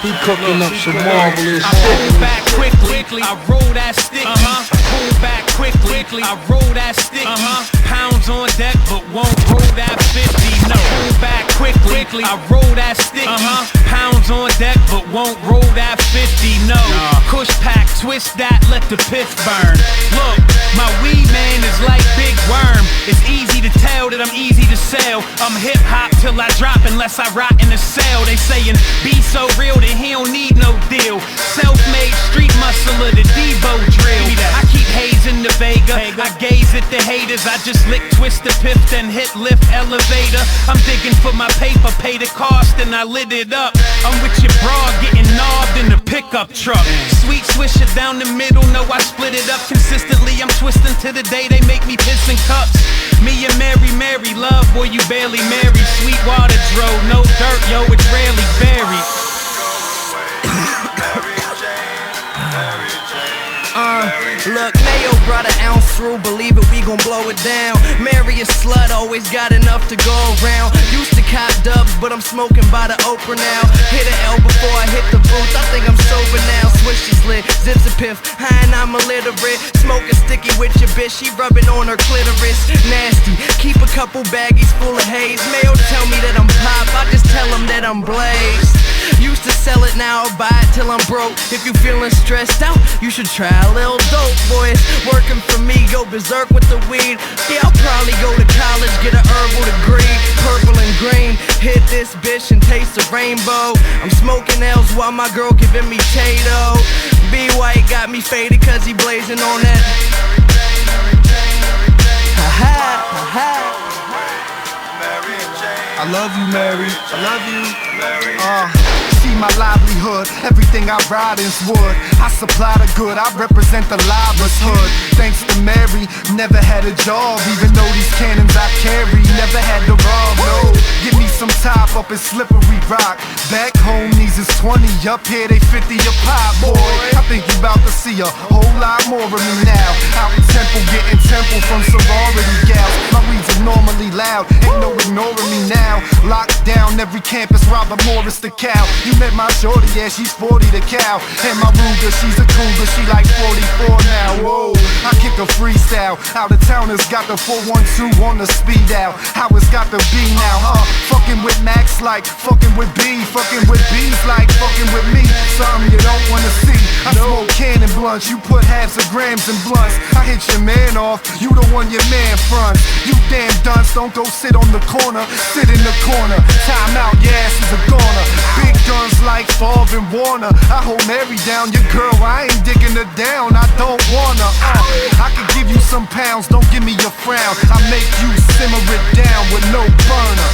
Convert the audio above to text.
He cooking up some marvelous I pull back quickly, I roll that sticky. Pull back quickly, I roll that sticky. Pounds on deck, but won't roll that 50. No. Pull back quickly, I roll that sticky. Pounds on deck, but won't roll that 50. No. Kush pack, twist that, let the pith burn. Look, my weed man is like Big Worm. It's easy to tell that I'm easy to sell. I'm hip hop till I drop unless I rot in a cell. They sayin' be so real that he don't need no deal. Self-made street muscler, the Debo drill. I keep haze in the Vega. I gaze at the haters. I just lick, twist the piff, then hit lift elevator. I'm digging for my paper, pay the cost, and I lit it up. I'm with your broad, getting knobbed in the pickup truck. Sweet swisher down the middle, no I split it up consistently. I'm twisting to the day they make me piss in cups. Me and Mary, love, boy, you barely married. Sweet water dro, no dirt, yo, it's rarely buried. Look, Mayo brought an ounce through, believe it, we gon' blow it down. Mary a slut, always got enough to go around. Used to cop dubs, but I'm smoking by the Oprah now. Hit an L before I hit the booth, I think I'm sober now. Swish is lit, zips a piff, high and I'm illiterate. Smoking sticky with your bitch, she rubbing on her clitoris. Nasty, keep a couple baggies full of haze. Mayo tell me that I'm pop, I just tell him that I'm blazed. Used to sell it, now I'll buy it till I'm broke. If you feeling stressed out, you should try a little dope, boys. Working for me, go berserk with the weed. Yeah, I'll probably go to college, get an herbal degree. Purple and green, hit this bitch and taste the rainbow. I'm smoking L's while my girl giving me Tato. B White got me faded cause he blazing on that. Ha ha, ha ha. I love you, Mary. I love you. See my livelihood, everything I ride is wood. I supply the good, I represent the livelihood. Thanks to Mary, never had a job. Even though these cannons I carry, never had to rob, no. Give me some top up and slippery rock. Back home, these is 20, up here they 50 a pop, boy. I think you about to see a whole lot more of me now. Out in Temple, getting temple from sorority gals. My weeds are normally loud, ain't no ignoring me now. Locked down every campus, Robert Morris the cow. You met my shorty, yeah, she's 40 the cow. And my Ruger, she's a cougar, she like 44 now. Whoa, I kick a freestyle. Out of towners got the 412 on the speed out. How it's got to be now, fucking with Max like fucking with B. Fucking with B's like fucking with me. Something you don't wanna see. I smoke cannon blunts, you put halves of grams in blunts. I hit your man off, you the one your man fronts. You damn dunce, don't go sit on the corner. Sit in the corner, time out, your ass is a goner. Big guns like Favre and Warner. I hold Mary down, your girl, I ain't digging her down. I don't wanna, I can give you some pounds, don't give me your frown. I make you simmer it down with no burner.